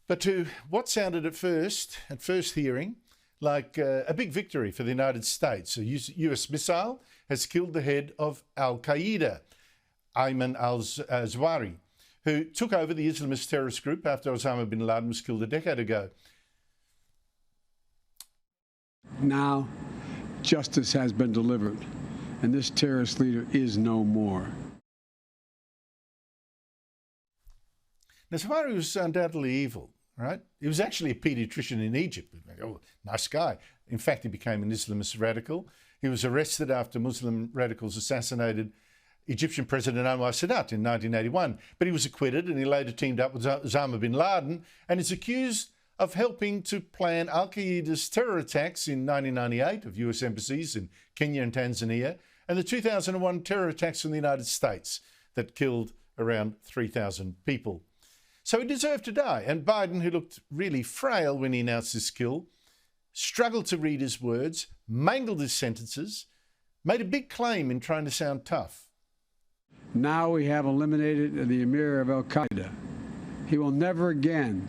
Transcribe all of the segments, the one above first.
But to what sounded at first hearing, like a big victory for the United States. A US missile has killed the head of Al-Qaeda, Ayman al-Zawahiri, who took over the Islamist terrorist group after Osama bin Laden was killed a decade ago. Now, justice has been delivered, and this terrorist leader is no more. Now, Zawahiri was undoubtedly evil, right? He was actually a paediatrician in Egypt. Oh, nice guy. In fact, he became an Islamist radical. He was arrested after Muslim radicals assassinated Egyptian President Anwar Sadat in 1981. But he was acquitted, and he later teamed up with Osama bin Laden and is accused of helping to plan Al-Qaeda's terror attacks in 1998 of US embassies in Kenya and Tanzania, and the 2001 terror attacks in the United States that killed around 3,000 people. So he deserved to die, and Biden, who looked really frail when he announced his kill, struggled to read his words, mangled his sentences, made a big claim in trying to sound tough. Now we have eliminated the emir of Al-Qaeda. He will never again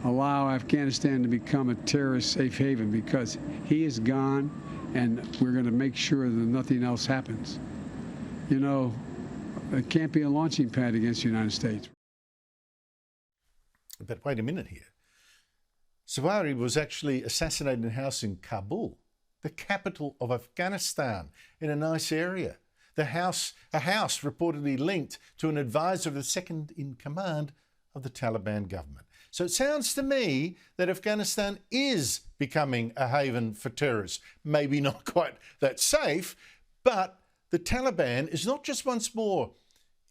allow Afghanistan to become a terrorist safe haven, because he is gone, and we're going to make sure that nothing else happens. You know, it can't be a launching pad against the United States. But wait a minute here. Zawahiri was actually assassinated in a house in Kabul, the capital of Afghanistan, in a nice area. A house reportedly linked to an advisor of the second in command of the Taliban government. So it sounds to me that Afghanistan is becoming a haven for terrorists. Maybe not quite that safe, but the Taliban is not just once more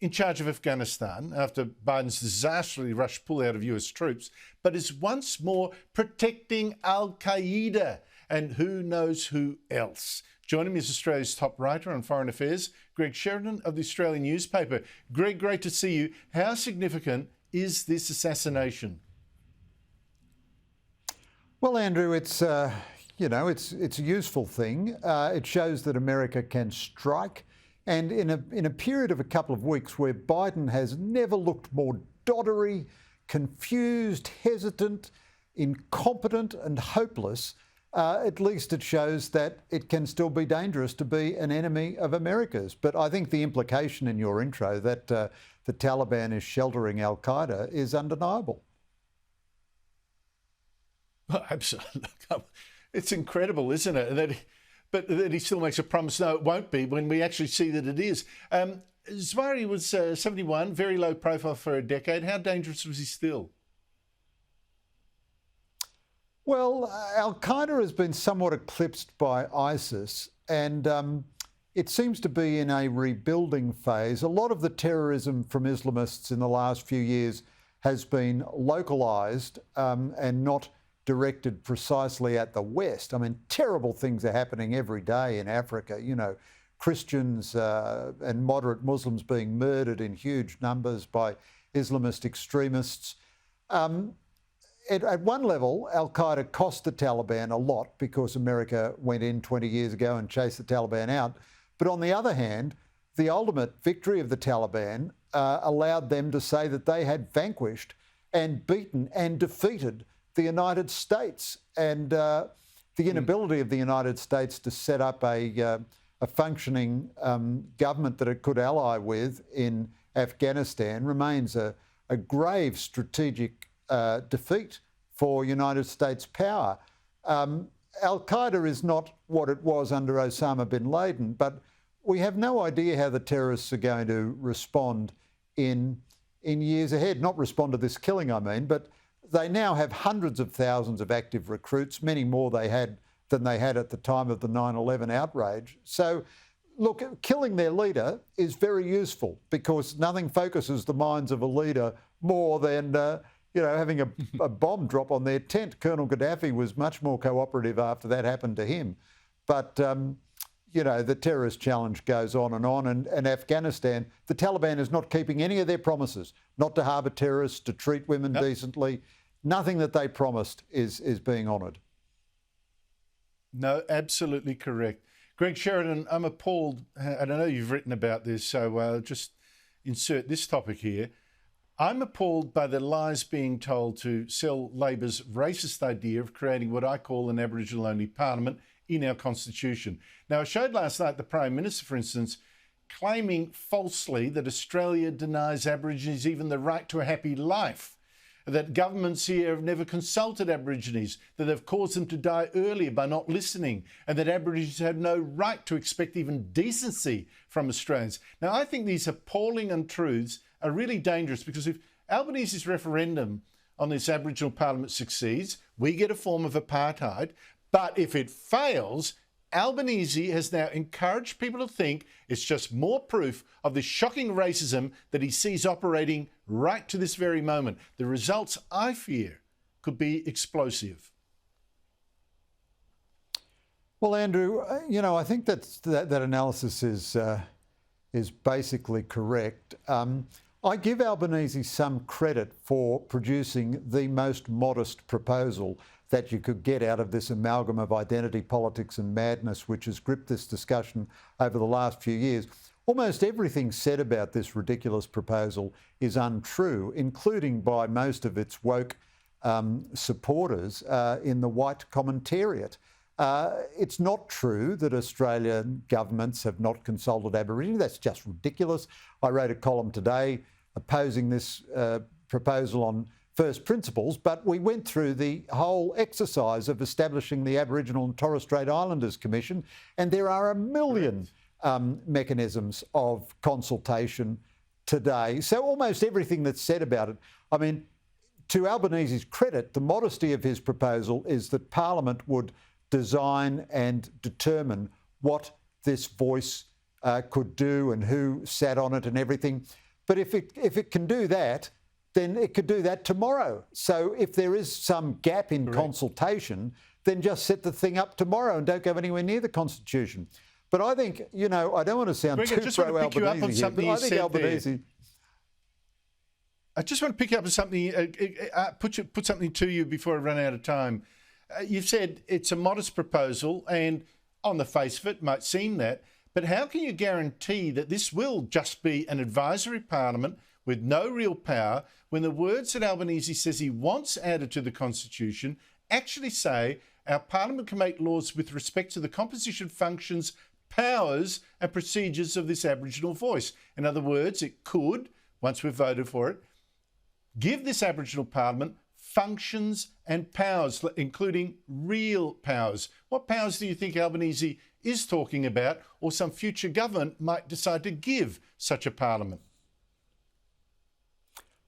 in charge of Afghanistan after Biden's disastrously rushed pullout of US troops, but is once more protecting Al-Qaeda and who knows who else. Joining me is Australia's top writer on foreign affairs, Greg Sheridan of the Australian newspaper. Greg, great to see you. How significant is this assassination? Well, Andrew, it's a useful thing. It shows that America can strike. And in a period of a couple of weeks where Biden has never looked more doddery, confused, hesitant, incompetent and hopeless, at least it shows that it can still be dangerous to be an enemy of America's. But I think the implication in your intro that the Taliban is sheltering Al-Qaeda is undeniable. Well, absolutely. It's incredible, isn't it? But that he still makes a promise, no, it won't be, when we actually see that it is. Zawahiri was 71, very low profile for a decade. How dangerous was he still? Well, Al-Qaeda has been somewhat eclipsed by ISIS, and it seems to be in a rebuilding phase. A lot of the terrorism from Islamists in the last few years has been localised and not directed precisely at the West. I mean, terrible things are happening every day in Africa. You know, Christians and moderate Muslims being murdered in huge numbers by Islamist extremists. At one level, Al-Qaeda cost the Taliban a lot because America went in 20 years ago and chased the Taliban out. But on the other hand, the ultimate victory of the Taliban allowed them to say that they had vanquished and beaten and defeated the United States, and the inability of the United States to set up a functioning government that it could ally with in Afghanistan remains a grave strategic defeat for United States power. Al-Qaeda is not what it was under Osama bin Laden, but we have no idea how the terrorists are going to respond in years ahead. Not respond to this killing, I mean, but they now have hundreds of thousands of active recruits, many more than they had at the time of the 9/11 outrage. So, look, killing their leader is very useful because nothing focuses the minds of a leader more than having a bomb drop on their tent. Colonel Gaddafi was much more cooperative after that happened to him. But, the terrorist challenge goes on, and Afghanistan, the Taliban is not keeping any of their promises, not to harbour terrorists, to treat women decently. Nothing that they promised is being honoured. No, absolutely correct. Greg Sheridan, I'm appalled, and I know you've written about this, so I'll just insert this topic here. I'm appalled by the lies being told to sell Labor's racist idea of creating what I call an Aboriginal-only parliament in our constitution. Now, I showed last night the Prime Minister, for instance, claiming falsely that Australia denies Aborigines even the right to a happy life, that governments here have never consulted Aborigines, that they've caused them to die earlier by not listening, and that Aborigines have no right to expect even decency from Australians. Now, I think these appalling untruths are really dangerous, because if Albanese's referendum on this Aboriginal Parliament succeeds, we get a form of apartheid. But if it fails, Albanese has now encouraged people to think it's just more proof of the shocking racism that he sees operating right to this very moment. The results, I fear, could be explosive. Well, Andrew, I think that analysis is basically correct. I give Albanese some credit for producing the most modest proposal that you could get out of this amalgam of identity politics and madness which has gripped this discussion over the last few years. Almost everything said about this ridiculous proposal is untrue, including by most of its woke supporters in the white commentariat. It's not true that Australian governments have not consulted Aborigines. That's just ridiculous. I wrote a column today opposing this proposal on first principles, but we went through the whole exercise of establishing the Aboriginal and Torres Strait Islanders Commission, and there are a million mechanisms of consultation today. So almost everything that's said about it, I mean, to Albanese's credit, the modesty of his proposal is that Parliament would design and determine what this voice could do and who sat on it and everything. But if it can do that, then it could do that tomorrow. So if there is some gap in consultation, then just set the thing up tomorrow and don't go anywhere near the Constitution. But I think, I don't want to sound too pro-Albanese here, but I think Albanese... I just want to pick up on something, put something to you before I run out of time. You've said it's a modest proposal, and on the face of it might seem that, but how can you guarantee that this will just be an advisory parliament with no real power when the words that Albanese says he wants added to the Constitution actually say our Parliament can make laws with respect to the composition, functions, powers and procedures of this Aboriginal voice? In other words, it could, once we've voted for it, give this Aboriginal Parliament functions and powers, including real powers. What powers do you think Albanese is talking about, or some future government might decide to give such a Parliament?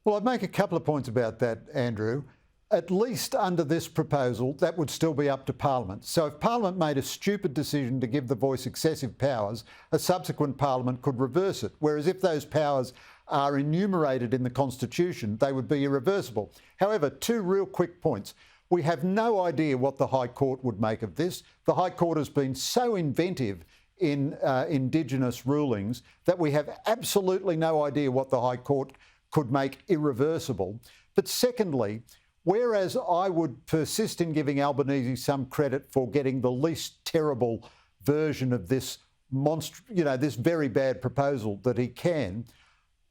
Well, I'd make a couple of points about that, Andrew. At least under this proposal, that would still be up to Parliament. So if Parliament made a stupid decision to give the voice excessive powers, a subsequent Parliament could reverse it. Whereas if those powers are enumerated in the Constitution, they would be irreversible. However, two real quick points. We have no idea what the High Court would make of this. The High Court has been so inventive in Indigenous rulings that we have absolutely no idea what the High Court could make irreversible. But secondly, whereas I would persist in giving Albanese some credit for getting the least terrible version of this this very bad proposal that he can,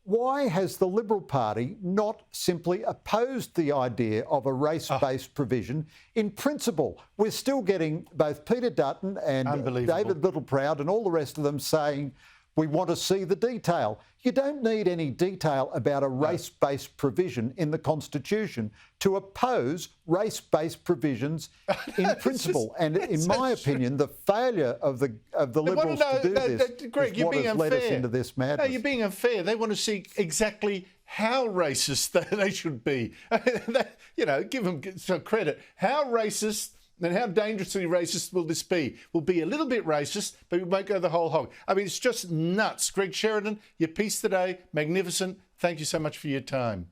why has the Liberal Party not simply opposed the idea of a race-based provision in principle? We're still getting both Peter Dutton and David Littleproud and all the rest of them saying, we want to see the detail. You don't need any detail about a race-based provision in the Constitution to oppose race-based provisions in principle. And in my opinion, the failure of the Liberals to do this Greg, is what has led us into this madness. No, you're being unfair. They want to see exactly how racist they should be. Give them some credit. How racist and how dangerously racist will this be? We'll be a little bit racist, but we won't go the whole hog. I mean, it's just nuts. Greg Sheridan, your piece today, magnificent. Thank you so much for your time.